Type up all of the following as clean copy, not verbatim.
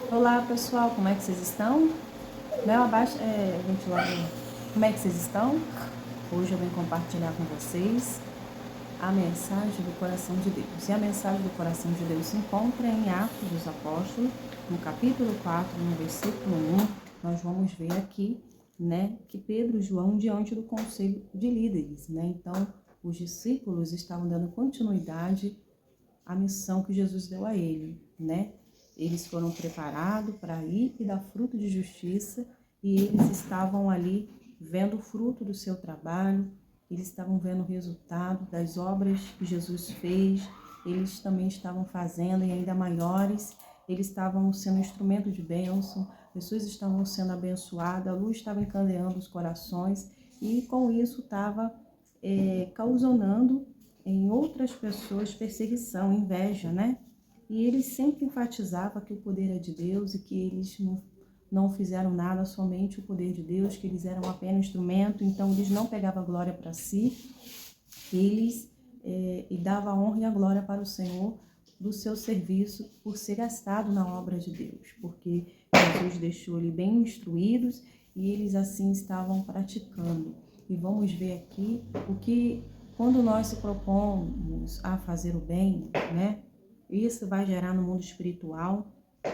Olá pessoal, como é que vocês estão? Mel abaixa, ventilador. Como é que vocês estão? Hoje eu venho compartilhar com vocês a mensagem do coração de Deus. E a mensagem do coração de Deus se encontra em Atos dos Apóstolos, no capítulo 4, no versículo 1. Nós vamos ver aqui, né, que Pedro e João diante do conselho de líderes, né? Então, os discípulos estavam dando continuidade à missão que Jesus deu a ele, né? Eles foram preparados para ir e dar fruto de justiça, e eles estavam ali vendo o fruto do seu trabalho, eles estavam vendo o resultado das obras que Jesus fez, eles também estavam fazendo e ainda maiores, eles estavam sendo instrumento de bênção, pessoas estavam sendo abençoadas, a luz estava encandeando os corações, e com isso estava causando em outras pessoas perseguição, inveja, né? E ele sempre enfatizava que o poder é de Deus e que eles não fizeram nada, somente o poder de Deus, que eles eram apenas instrumento, então eles não pegavam a glória para si, eles e dava a honra e a glória para o Senhor do seu serviço por ser gastado na obra de Deus, porque Jesus deixou ele bem instruídos e eles assim estavam praticando. E vamos ver aqui o que, quando nós se propomos a fazer o bem, né? Isso vai gerar no mundo espiritual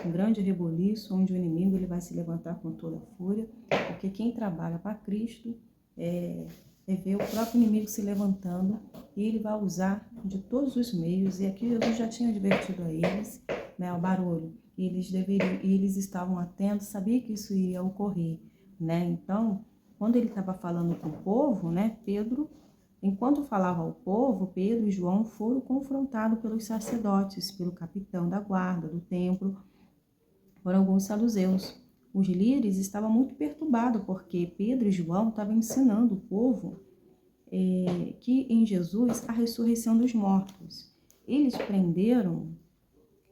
um grande reboliço, onde o inimigo ele vai se levantar com toda a fúria, porque quem trabalha para Cristo é ver o próprio inimigo se levantando, e ele vai usar de todos os meios, e aqui Jesus já tinha advertido a eles, né, o barulho, e eles estavam atentos, sabia que isso iria ocorrer, né? Então, quando ele estava falando com o povo, né, enquanto falava ao povo, Pedro e João foram confrontados pelos sacerdotes, pelo capitão da guarda do templo, por alguns saduceus. Os líderes estavam muito perturbados porque Pedro e João estavam ensinando o povo que em Jesus a ressurreição dos mortos. Eles prenderam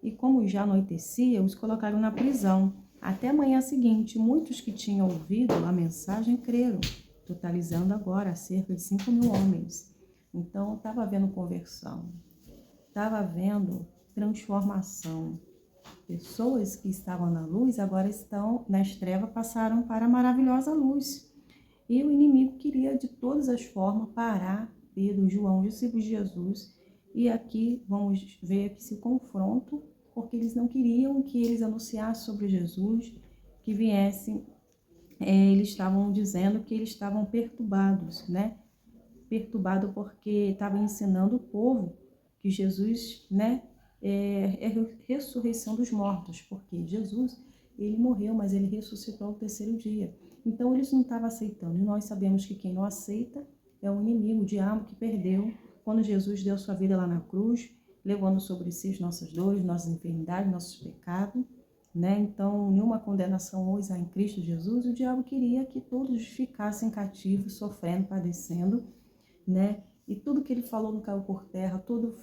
e, como já anoitecia, os colocaram na prisão. Até a manhã seguinte, muitos que tinham ouvido a mensagem creram, totalizando agora cerca de 5.000 homens. Então, estava havendo conversão, estava havendo transformação. Pessoas que estavam na luz agora estão nas trevas, passaram para a maravilhosa luz. E o inimigo queria de todas as formas parar Pedro, João, discípulos de Jesus. E aqui vamos ver esse confronto, porque eles não queriam que eles anunciassem sobre Jesus, que viessem. Eles estavam dizendo que eles estavam perturbados, né? Perturbado porque estava ensinando o povo que Jesus, né, é a ressurreição dos mortos, porque Jesus, ele morreu, mas ele ressuscitou ao terceiro dia. Então eles não estavam aceitando, e nós sabemos que quem não aceita é o inimigo, o diabo que perdeu quando Jesus deu sua vida lá na cruz, levando sobre si as nossas dores, nossas enfermidades, nossos pecados, né? Então, nenhuma condenação hoje há em Cristo Jesus. O diabo queria que todos ficassem cativos, sofrendo, padecendo, né? E tudo que ele falou não caiu por terra, tudo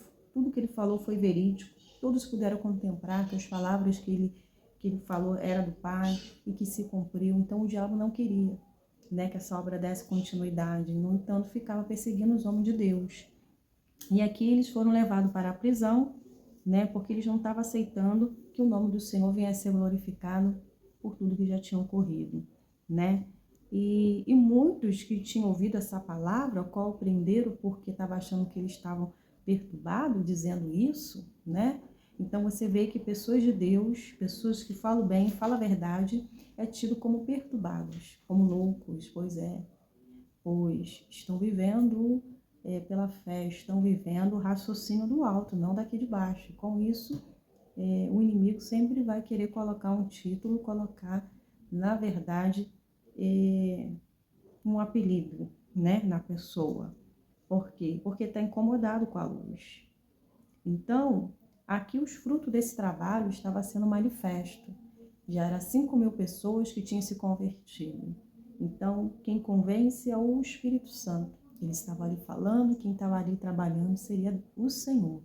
que ele falou foi verídico. Todos puderam contemplar que as palavras que ele falou era do Pai e que se cumpriu. Então o diabo não queria, né, que essa obra desse continuidade. No entanto, ficava perseguindo os homens de Deus. E aqui eles foram levados para a prisão, né, porque eles não estavam aceitando que o nome do Senhor viesse a ser glorificado por tudo que já tinha ocorrido, né? E muitos que tinham ouvido essa palavra, ao qual prenderam porque estavam achando que eles estavam perturbados, dizendo isso, né? Então você vê que pessoas de Deus, pessoas que falam bem, falam a verdade, é tido como perturbados, como loucos, pois estão vivendo pela fé, estão vivendo o raciocínio do alto, não daqui de baixo. Com isso, o inimigo sempre vai querer colocar um título, colocar, na verdade, um apelido, né, na pessoa. Por quê? Porque está incomodado com a luz. Então, aqui os frutos desse trabalho estavam sendo manifesto. Já era 5.000 pessoas que tinham se convertido. Então, quem convence é o Espírito Santo. Ele estava ali falando, quem estava ali trabalhando seria o Senhor.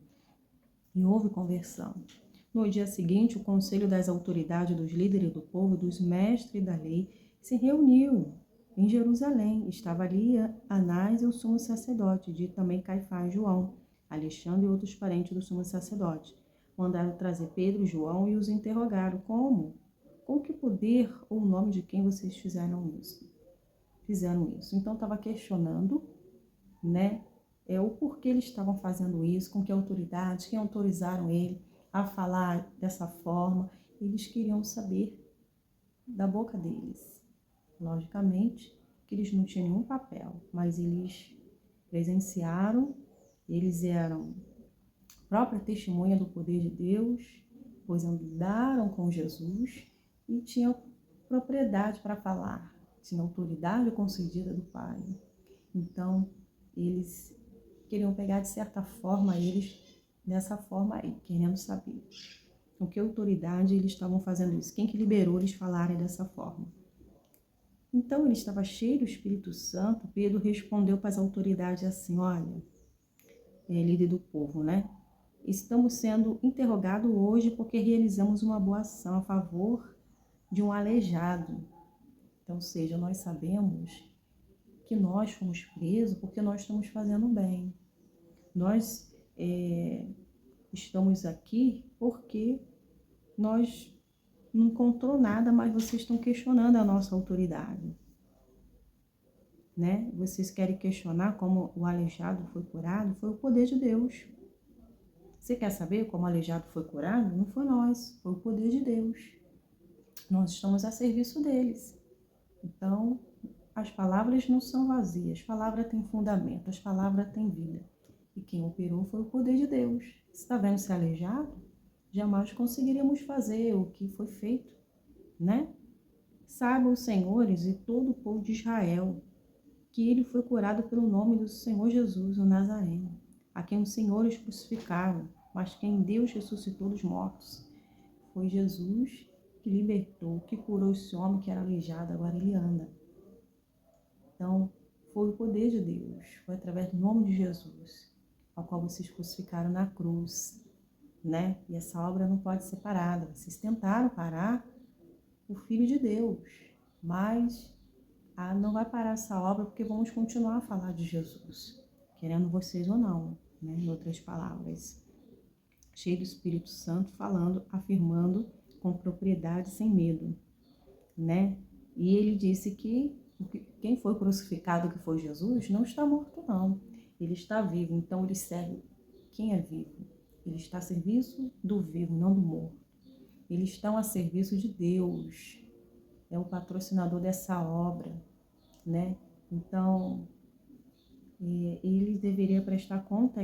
E houve conversão. No dia seguinte, o conselho das autoridades, dos líderes do povo, dos mestres da lei, se reuniu em Jerusalém. Estava ali Anás e o sumo sacerdote, de também Caifás, João, Alexandre e outros parentes do sumo sacerdote. mandaram trazer Pedro e João e os interrogaram: como? Com que poder ou o nome de quem vocês fizeram isso? Então estava questionando, né, o porquê eles estavam fazendo isso, com que autoridade, quem autorizaram ele a falar dessa forma. Eles queriam saber da boca deles. Logicamente que eles não tinham nenhum papel, mas eles presenciaram, eles eram própria testemunha do poder de Deus, pois andaram com Jesus e tinham propriedade para falar, tinham autoridade concedida do Pai. Então, eles queriam pegar de certa forma eles dessa forma aí, querendo saber com que autoridade eles estavam fazendo isso, quem que liberou eles falarem dessa forma. Então, ele estava cheio do Espírito Santo. Pedro respondeu para as autoridades assim: olha, líder do povo, né? Estamos sendo interrogados hoje porque realizamos uma boa ação a favor de um aleijado. Então, ou seja, nós sabemos que nós fomos presos porque nós estamos fazendo bem. Nós estamos aqui porque nós não encontrou nada, mas vocês estão questionando a nossa autoridade, né? Vocês querem questionar como o aleijado foi curado? Foi o poder de Deus. Você quer saber como o aleijado foi curado? Não foi nós, foi o poder de Deus. Nós estamos a serviço deles. Então, as palavras não são vazias, a palavra tem fundamento, as palavras têm vida. E quem operou foi o poder de Deus. Se está vendo ser aleijado, jamais conseguiríamos fazer o que foi feito, né? Saibam os senhores e todo o povo de Israel que ele foi curado pelo nome do Senhor Jesus, o Nazareno, a quem os senhores crucificaram, mas quem Deus ressuscitou dos mortos. Foi Jesus que libertou, que curou esse homem que era aleijado, agora ele anda. Então, foi o poder de Deus, foi através do nome de Jesus, ao qual vocês crucificaram na cruz, né? E essa obra não pode ser parada. Vocês tentaram parar o Filho de Deus, mas não vai parar essa obra porque vamos continuar a falar de Jesus, querendo vocês ou não, né? Em outras palavras, cheio do Espírito Santo, falando, afirmando com propriedade, sem medo, né? E ele disse que quem foi crucificado, que foi Jesus, não está morto não, ele está vivo. Então ele serve quem é vivo, ele está a serviço do vivo, não do morto. Eles estão a serviço de Deus, é o patrocinador dessa obra, né? Então, ele deveria prestar conta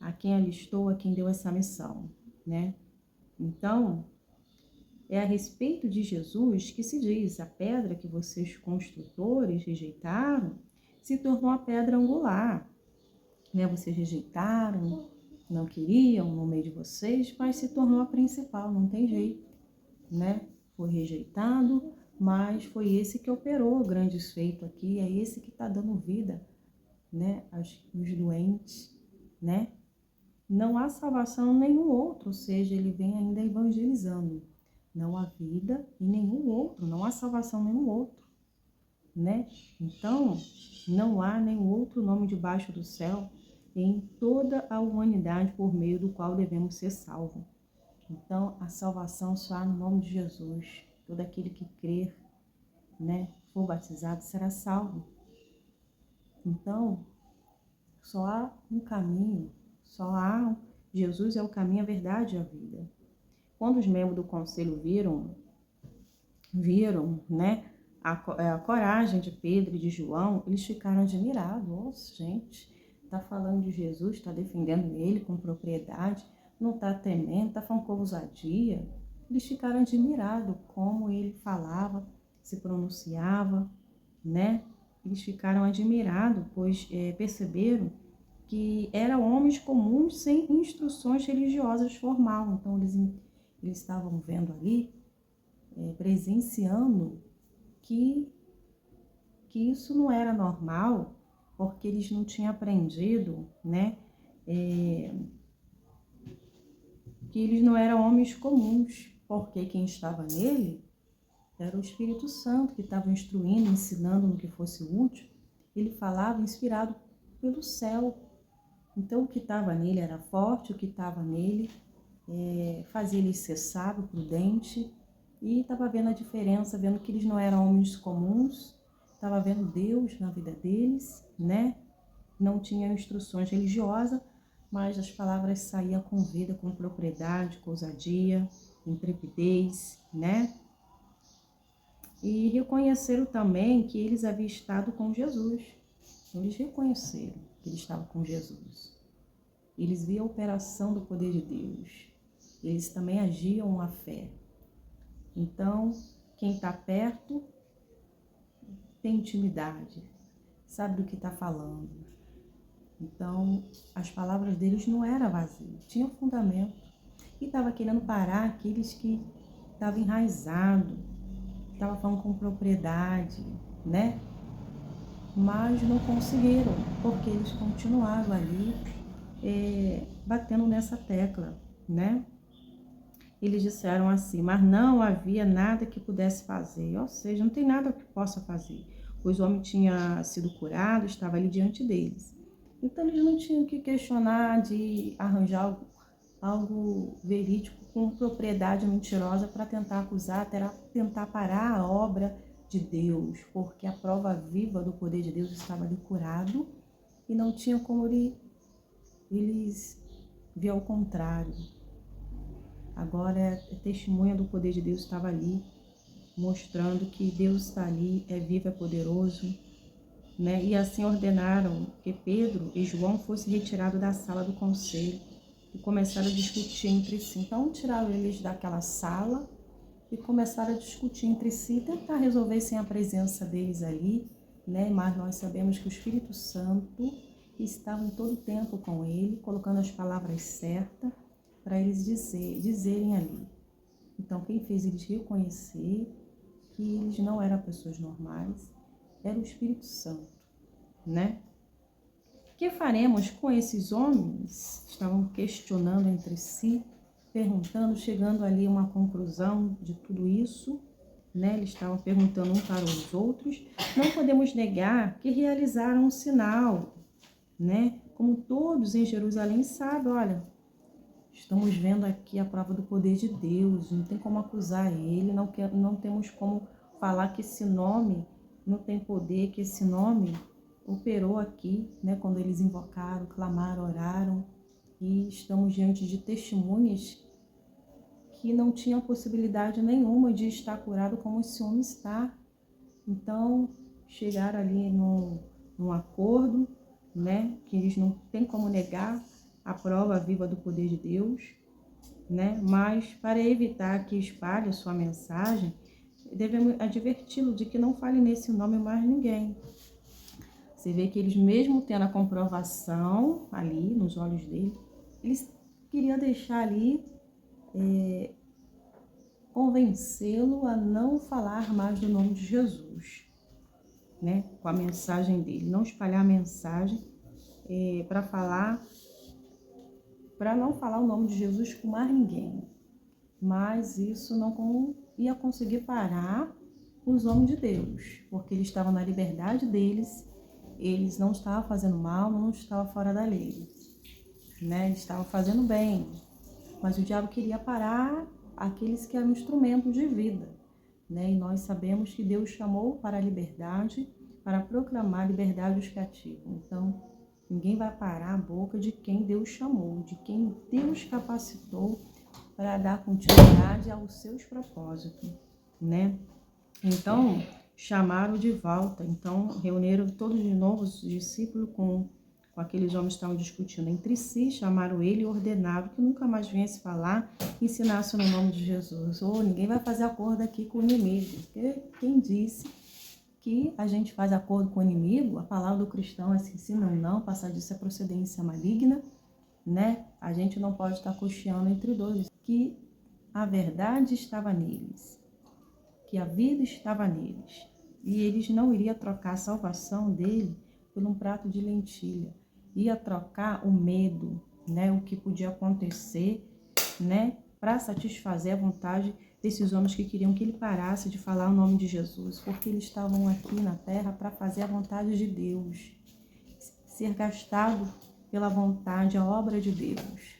a quem alistou, a quem deu essa missão, né? Então, é a respeito de Jesus que se diz: a pedra que vocês construtores rejeitaram se tornou a pedra angular, né? Vocês rejeitaram, não queriam no meio de vocês, mas se tornou a principal, não tem jeito, né? Foi rejeitado, mas foi esse que operou grandes feitos aqui, é esse que está dando vida, né, os doentes, né? Não há salvação em nenhum outro, ou seja, ele vem ainda evangelizando. Não há vida em nenhum outro, não há salvação em nenhum outro, né? Então, não há nenhum outro nome debaixo do céu em toda a humanidade por meio do qual devemos ser salvos. Então, a salvação só há no nome de Jesus. Todo aquele que crer, né, for batizado, será salvo. Então, só há um caminho, Jesus é o caminho, a verdade e a vida. Quando os membros do conselho viram, né, a coragem de Pedro e de João, eles ficaram admirados. Nossa, gente, está falando de Jesus, está defendendo ele com propriedade, não está temendo, está falando com ousadia. Eles ficaram admirados como ele falava, se pronunciava, né? Eles ficaram admirados, pois perceberam que eram homens comuns sem instruções religiosas formais. Então, eles estavam vendo ali, presenciando que isso não era normal, porque eles não tinham aprendido, né? Que eles não eram homens comuns, porque quem estava nele era o Espírito Santo, que estava instruindo, ensinando no que fosse útil. Ele falava inspirado pelo céu. Então, o que estava nele era forte, o que estava nele fazia ele ser sábio, prudente, e estava vendo a diferença, vendo que eles não eram homens comuns, estava vendo Deus na vida deles, né? Não tinha instruções religiosas, mas as palavras saíam com vida, com propriedade, com ousadia, intrepidez, né? E reconheceram também que eles haviam estado com Jesus. Eles reconheceram que eles estavam com Jesus. Eles viam a operação do poder de Deus. Eles também agiam a fé. Então, quem está perto tem intimidade, sabe do que está falando. Então, as palavras deles não eram vazias, tinham fundamento. E estava querendo parar aqueles que estavam enraizados, estavam falando com propriedade, né? Mas não conseguiram, porque eles continuavam ali batendo nessa tecla, né? Eles disseram assim, mas não havia nada que pudesse fazer, ou seja, não tem nada que possa fazer, pois o homem tinha sido curado, estava ali diante deles. Então eles não tinham que questionar de arranjar algo verídico com propriedade mentirosa para tentar acusar, tentar parar a obra de Deus, porque a prova viva do poder de Deus estava ali curado e não tinha como eles ver ao contrário. Agora, a testemunha do poder de Deus estava ali, mostrando que Deus está ali, é vivo, é poderoso, né? E assim ordenaram que Pedro e João fossem retirados da sala do conselho e começaram a discutir entre si. Então, tiraram eles daquela sala e começaram a discutir entre si, tentar resolver sem a presença deles ali, né? Mas nós sabemos que o Espírito Santo estava em todo o tempo com ele, colocando as palavras certas, para eles dizerem ali. Então, quem fez eles reconhecer que eles não eram pessoas normais, era o Espírito Santo, né? O que faremos com esses homens? Estavam questionando entre si, perguntando, chegando ali a uma conclusão de tudo isso, né? Eles estavam perguntando um para os outros. Não podemos negar que realizaram um sinal, né? Como todos em Jerusalém sabem, olha, estamos vendo aqui a prova do poder de Deus, não tem como acusar ele, não temos como falar que esse nome não tem poder, que esse nome operou aqui, né? Quando eles invocaram, clamaram, oraram, e estamos diante de testemunhas que não tinham possibilidade nenhuma de estar curado como esse homem está. Então, chegaram ali num acordo, né? Que eles não têm como negar a prova viva do poder de Deus, né? Mas para evitar que espalhe sua mensagem, devemos adverti-lo de que não fale nesse nome mais ninguém. Você vê que eles, mesmo tendo a comprovação ali nos olhos dele, eles queriam deixar ali, convencê-lo a não falar mais do nome de Jesus, né? Com a mensagem dele, não espalhar a mensagem para não falar o nome de Jesus com mais ninguém. Mas isso não ia conseguir parar os homens de Deus, porque eles estavam na liberdade deles, eles não estavam fazendo mal, não estavam fora da lei, né? Eles estavam fazendo bem, mas o diabo queria parar aqueles que eram instrumentos de vida, né? E nós sabemos que Deus chamou para a liberdade, para proclamar a liberdade dos cativos. Então, ninguém vai parar a boca de quem Deus chamou, de quem Deus capacitou para dar continuidade aos seus propósitos, né? Então, chamaram de volta. Então, reuniram todos de novo os discípulos com aqueles homens que estavam discutindo entre si, chamaram ele e ordenaram que nunca mais viesse falar, ensinasse no nome de Jesus. Ninguém vai fazer acordo aqui com o inimigo. Porque quem disse que a gente faz acordo com o inimigo, a palavra do cristão é assim, sim, não, passar disso é procedência maligna, né? A gente não pode estar cocheando entre dois. Que a verdade estava neles, que a vida estava neles, e eles não iriam trocar a salvação dele por um prato de lentilha, ia trocar o medo, né? O que podia acontecer, né? Para satisfazer a vontade desses homens que queriam que ele parasse de falar o nome de Jesus, porque eles estavam aqui na terra para fazer a vontade de Deus, ser gastado pela vontade, a obra de Deus.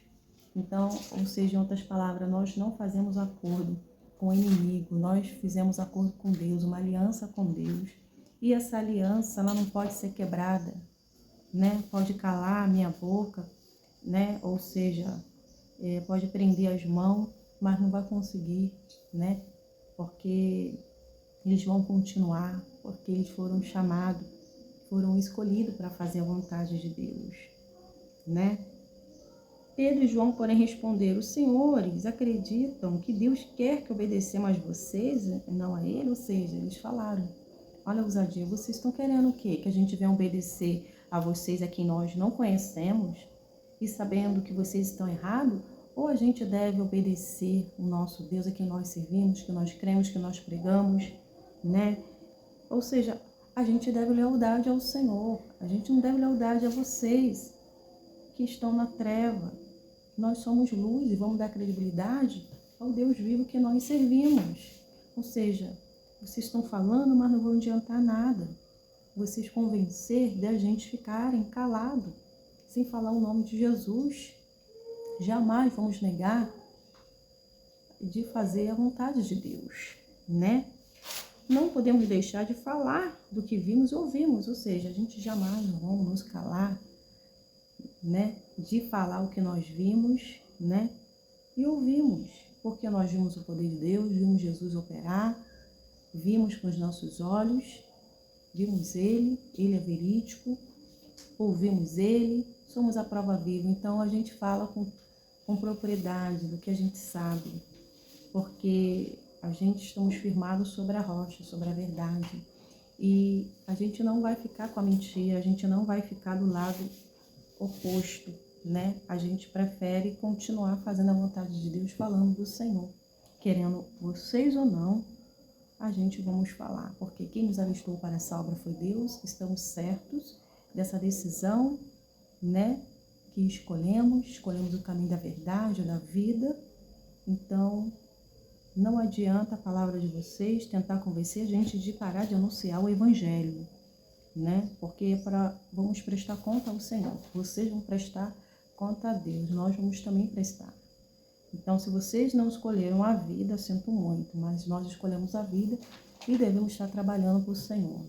Então, ou seja, em outras palavras, nós não fazemos acordo com o inimigo, nós fizemos acordo com Deus, uma aliança com Deus. E essa aliança, ela não pode ser quebrada, né? Pode calar a minha boca, né? Ou seja, pode prender as mãos, mas não vai conseguir, né? Porque eles vão continuar, porque eles foram chamados, foram escolhidos para fazer a vontade de Deus, né? Pedro e João, porém, responderam: os senhores acreditam que Deus quer que obedecemos a vocês, não a ele? Ou seja, eles falaram: olha, ousadia, vocês estão querendo o quê? Que a gente venha obedecer a vocês a quem nós não conhecemos e sabendo que vocês estão errados? Ou a gente deve obedecer o nosso Deus a quem nós servimos, que nós cremos, que nós pregamos, né? Ou seja, a gente deve lealdade ao Senhor, a gente não deve lealdade a vocês que estão na treva. Nós somos luz e vamos dar credibilidade ao Deus vivo que nós servimos. Ou seja, vocês estão falando, mas não vão adiantar nada. Vocês convencer de a gente ficarem calado, sem falar o nome de Jesus. Jamais vamos negar de fazer a vontade de Deus, né? Não podemos deixar de falar do que vimos e ouvimos, ou seja, a gente jamais vamos nos calar, né? De falar o que nós vimos, né? E ouvimos, porque nós vimos o poder de Deus, vimos Jesus operar, vimos com os nossos olhos, vimos Ele é verídico, ouvimos Ele, somos a prova viva. Então a gente fala com propriedade do que a gente sabe, porque a gente estamos firmados sobre a rocha, sobre a verdade. E a gente não vai ficar com a mentira, a gente não vai ficar do lado oposto, né? A gente prefere continuar fazendo a vontade de Deus, falando do Senhor. Querendo vocês ou não, a gente vamos falar, porque quem nos alistou para essa obra foi Deus, estamos certos dessa decisão, né? Que escolhemos o caminho da verdade, da vida. Então, não adianta a palavra de vocês tentar convencer a gente de parar de anunciar o Evangelho, né? Porque vamos prestar conta ao Senhor. Vocês vão prestar conta a Deus, nós vamos também prestar. Então, se vocês não escolheram a vida, sinto muito, mas nós escolhemos a vida e devemos estar trabalhando para o Senhor.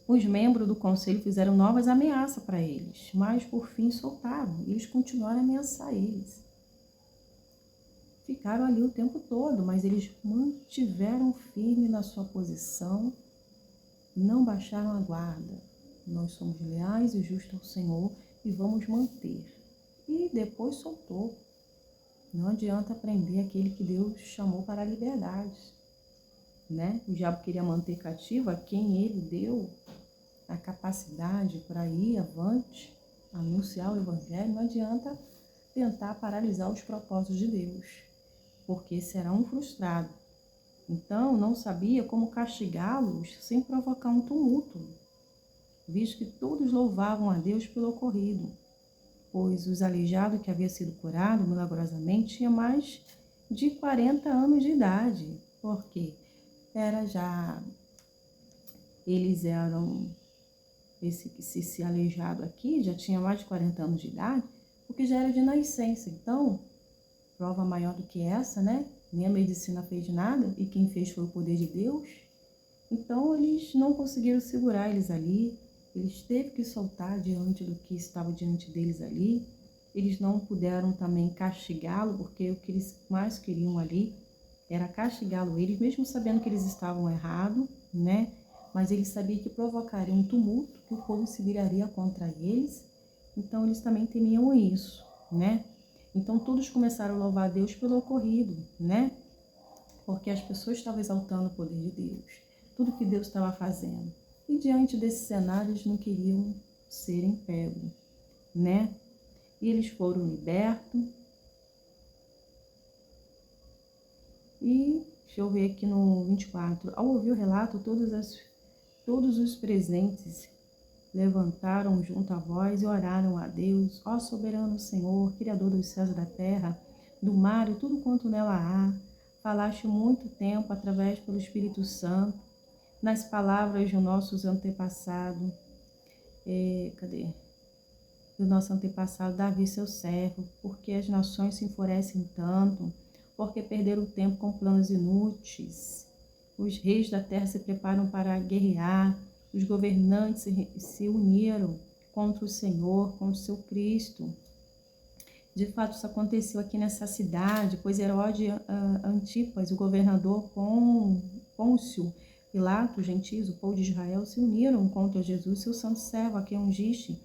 Os membros do conselho fizeram novas ameaças para eles, mas por fim soltaram e eles continuaram a ameaçar eles. Ficaram ali o tempo todo, mas eles mantiveram firme na sua posição, não baixaram a guarda. Nós somos leais e justos ao Senhor e vamos manter. E depois soltou. Não adianta prender aquele que Deus chamou para a liberdade, né? O diabo queria manter cativo a quem ele deu a capacidade para ir avante, anunciar o Evangelho. Não adianta tentar paralisar os propósitos de Deus, porque serão frustrados. Então, não sabia como castigá-los sem provocar um tumulto, visto que todos louvavam a Deus pelo ocorrido, pois os aleijados que havia sido curado milagrosamente tinha mais de 40 anos de idade, porque eles eram, esse aleijado aqui já tinha mais de 40 anos de idade, porque já era de nascença. Então, prova maior do que essa, né? Nem a medicina fez nada, e quem fez foi o poder de Deus. Então, eles não conseguiram segurar eles ali, eles teve que soltar diante do que estava diante deles ali. Eles não puderam também castigá-lo, porque o que eles mais queriam ali era castigá-lo, eles mesmo sabendo que eles estavam errados, né? Mas eles sabiam que provocaria um tumulto, que o povo se viraria contra eles. Então, eles também temiam isso, né? Então, todos começaram a louvar a Deus pelo ocorrido, né? Porque as pessoas estavam exaltando o poder de Deus, tudo que Deus estava fazendo. E diante desse cenário, eles não queriam serem pegos, né? E eles foram libertos. E, deixa eu ver aqui no 24. Ao ouvir o relato, todos os presentes levantaram junto à voz e oraram a Deus: ó soberano Senhor, Criador dos céus e da terra, do mar e tudo quanto nela há, falaste muito tempo através pelo Espírito Santo, nas palavras de nossos antepassados. do nosso antepassado Davi, seu servo, porque as nações se enfurecem tanto, porque perderam o tempo com planos inúteis. Os reis da terra se preparam para guerrear, os governantes se uniram contra o Senhor, contra o seu Cristo. De fato, isso aconteceu aqui nessa cidade, pois Herodes Antipas, o governador Pôncio Pilato, os gentios, o povo de Israel, se uniram contra Jesus, seu santo servo, a quem ungiste.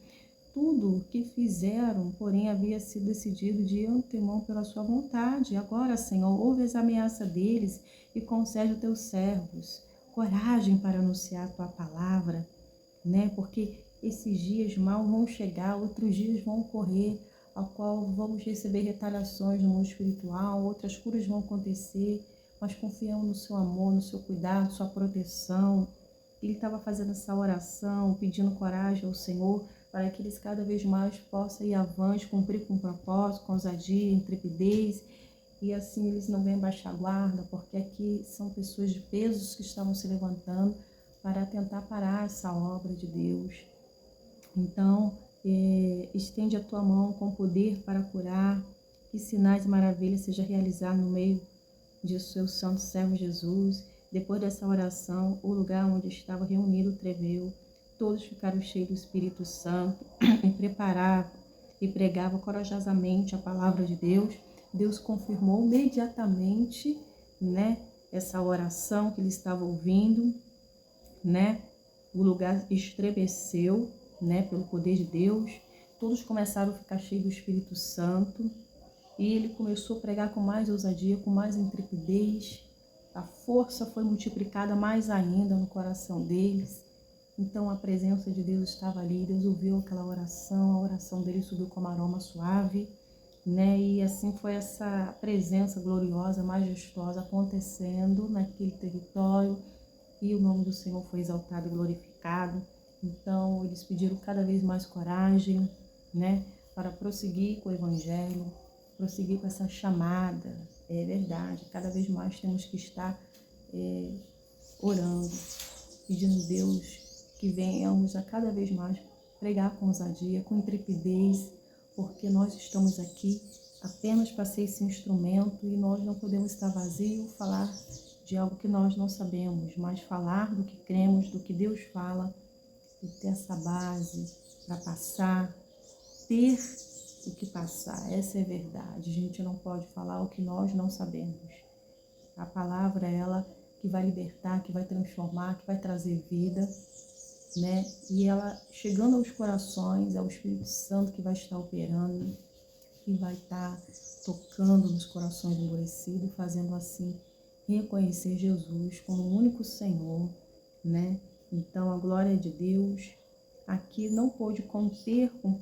Tudo o que fizeram, porém, havia sido decidido de antemão pela sua vontade. Agora, Senhor, ouve as ameaças deles e concede aos teus servos coragem para anunciar a tua palavra, né? Porque esses dias mal vão chegar, outros dias vão ocorrer, ao qual vamos receber retaliações no mundo espiritual, outras curas vão acontecer, mas confiamos no seu amor, no seu cuidado, sua proteção. Ele estava fazendo essa oração, pedindo coragem ao Senhor, para que eles cada vez mais possam ir avante, cumprir com o propósito, com ousadia, intrepidez, e assim eles não venham baixar a guarda, porque aqui são pessoas de pesos que estavam se levantando para tentar parar essa obra de Deus. Então, estende a tua mão com poder para curar, que sinais e maravilhas sejam realizados no meio de seu santo servo Jesus. Depois dessa oração, o lugar onde estava reunido tremeu, todos ficaram cheios do Espírito Santo e preparavam e pregavam corajosamente a palavra de Deus. Deus confirmou imediatamente, né, essa oração que ele estava ouvindo, né? O lugar estremeceu, né, pelo poder de Deus. Todos começaram a ficar cheios do Espírito Santo e ele começou a pregar com mais ousadia, com mais intrepidez. A força foi multiplicada mais ainda no coração deles. Então a presença de Deus estava ali, Deus ouviu aquela oração, a oração dele subiu como aroma suave, né? E assim foi essa presença gloriosa, majestosa acontecendo naquele território, e o nome do Senhor foi exaltado e glorificado. Então eles pediram cada vez mais coragem, né, para prosseguir com o Evangelho, prosseguir com essa chamada. É verdade, cada vez mais temos que estar orando, pedindo a Deus que venhamos a cada vez mais pregar com ousadia, com intrepidez, porque nós estamos aqui apenas para ser esse instrumento e nós não podemos estar vazios, falar de algo que nós não sabemos, mas falar do que cremos, do que Deus fala, e ter essa base para passar, ter o que passar. Essa é a verdade. A gente não pode falar o que nós não sabemos. A palavra é ela que vai libertar, que vai transformar, que vai trazer vida, né? E ela, chegando aos corações, é o Espírito Santo que vai estar operando, que vai estar tocando nos corações endurecidos, fazendo assim reconhecer Jesus como o único Senhor, né? Então a glória de Deus aqui não pôde conter com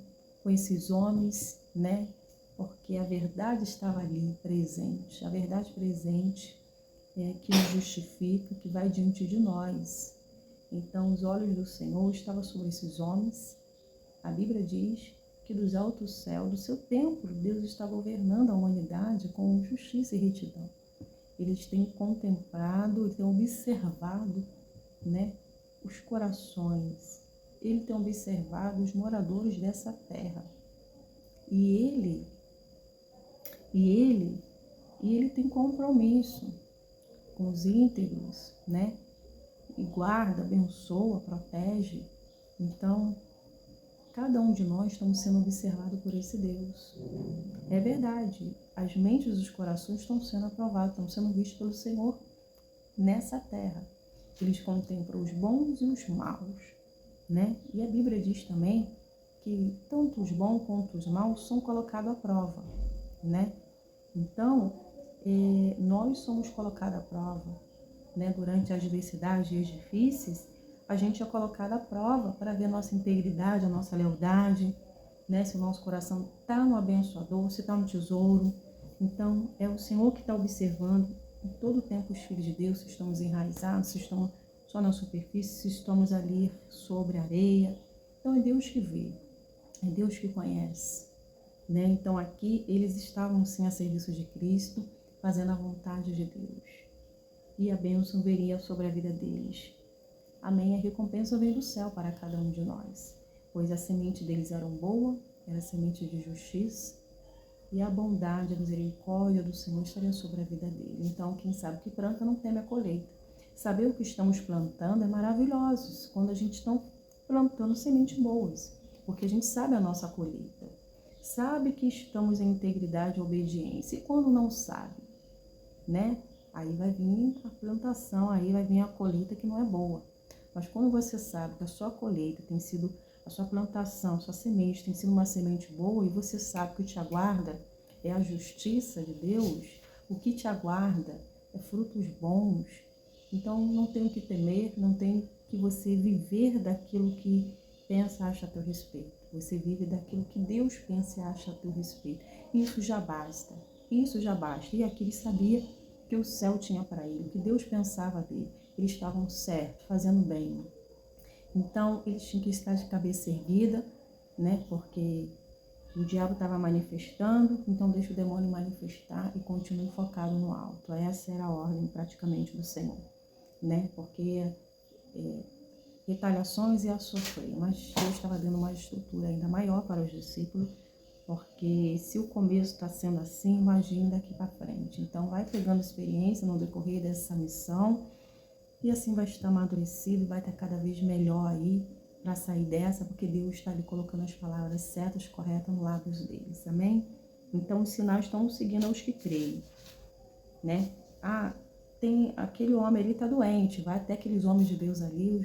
esses homens, né? Porque a verdade estava ali presente, a verdade presente é que nos justifica, que vai diante de nós. Então os olhos do Senhor estavam sobre esses homens. A Bíblia diz que dos altos céus, do seu templo, Deus está governando a humanidade com justiça e retidão. Eles têm contemplado, eles têm observado, né, os corações. Ele tem observado os moradores dessa terra. E ele tem compromisso com os íntegros, né? E guarda, abençoa, protege. Então, cada um de nós estamos sendo observados por esse Deus. É verdade, as mentes e os corações estão sendo aprovados, estão sendo vistos pelo Senhor nessa terra. Eles contemplam os bons e os maus, né? E a Bíblia diz também que tanto os bons quanto os maus são colocados à prova, né? Então, nós somos colocados à prova, né? Durante as adversidades, dias difíceis, a gente é colocado à prova para ver a nossa integridade, a nossa lealdade, né? Se o nosso coração está no abençoador, se está no tesouro. Então, é o Senhor que está observando em todo o tempo os filhos de Deus, se estamos enraizados, se estamos só na superfície, se estamos ali sobre a areia. Então, é Deus que vê, é Deus que conhece, né? Então, aqui, eles estavam, sim, a serviço de Cristo, fazendo a vontade de Deus. E a bênção viria sobre a vida deles. Amém. A recompensa veio do céu para cada um de nós, pois a semente deles era boa era semente de justiça, e a bondade, a misericórdia do Senhor estaria sobre a vida dele. Então, quem sabe que planta não teme a colheita. Saber o que estamos plantando é maravilhoso quando a gente está plantando sementes boas, porque a gente sabe a nossa colheita, sabe que estamos em integridade e obediência. E quando não sabe, né? Aí vai vir a plantação, aí vai vir a colheita que não é boa. Mas quando você sabe que a sua colheita tem sido, a sua plantação, a sua semente tem sido uma semente boa, e você sabe que o que te aguarda é a justiça de Deus, o que te aguarda é frutos bons. Então não tem o que temer, não tem que você viver daquilo que pensa, acha a teu respeito. Você vive daquilo que Deus pensa e acha a teu respeito. Isso já basta, isso já basta. E aqui ele sabia que o céu tinha para ele, o que Deus pensava dele. Eles estavam certos, fazendo bem. Então, eles tinham que estar de cabeça erguida, né? Porque o diabo estava manifestando, então deixa o demônio manifestar e continue focado no alto. Essa era a ordem praticamente do Senhor, né? Porque retaliações ia sofrer, mas Deus estava dando uma estrutura ainda maior para os discípulos, porque se o começo está sendo assim, imagine daqui para frente. Então vai pegando experiência no decorrer dessa missão, e assim vai estar amadurecido, vai estar cada vez melhor aí para sair dessa, porque Deus está ali colocando as palavras certas, corretas nos lábios deles, amém? Então os sinais estão seguindo aos que creem, né? Tem aquele homem ali está doente, vai até aqueles homens de Deus ali,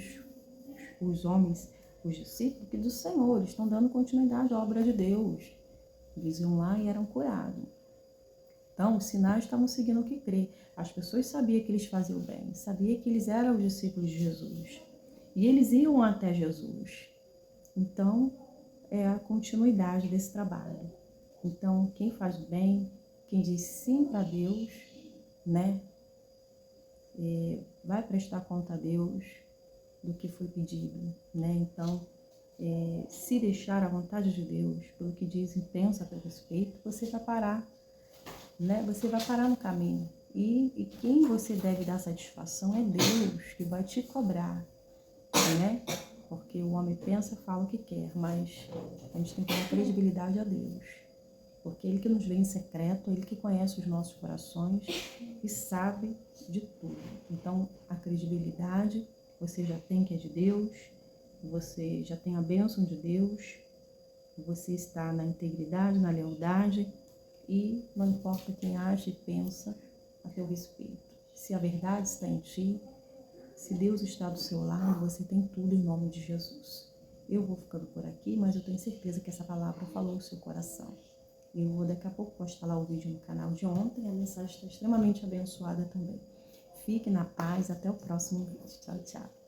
os homens, os discípulos que do Senhor, eles estão dando continuidade à obra de Deus. Eles iam lá e eram curados. Então, os sinais estavam seguindo o que crê. As pessoas sabiam que eles faziam bem, sabiam que eles eram os discípulos de Jesus. E eles iam até Jesus. Então, é a continuidade desse trabalho. Então, quem faz bem, quem diz sim para Deus, né, vai prestar conta a Deus do que foi pedido, né? Então, se deixar a vontade de Deus, pelo que diz e pensa a teu respeito, você vai parar, né? Você vai parar no caminho. E quem você deve dar satisfação é Deus, que vai te cobrar, né? Porque o homem pensa, fala o que quer, mas a gente tem que dar credibilidade a Deus. Porque Ele que nos vê em secreto, Ele que conhece os nossos corações e sabe de tudo. Então, a credibilidade você já tem, que é de Deus, você já tem a bênção de Deus, você está na integridade, na lealdade, e não importa quem age e pensa a teu respeito. Se a verdade está em ti, se Deus está do seu lado, você tem tudo em nome de Jesus. Eu vou ficando por aqui, mas eu tenho certeza que essa palavra falou o seu coração. Eu vou daqui a pouco postar lá o vídeo no canal de ontem, a mensagem está extremamente abençoada também. Fique na paz, até o próximo vídeo. Tchau, tchau.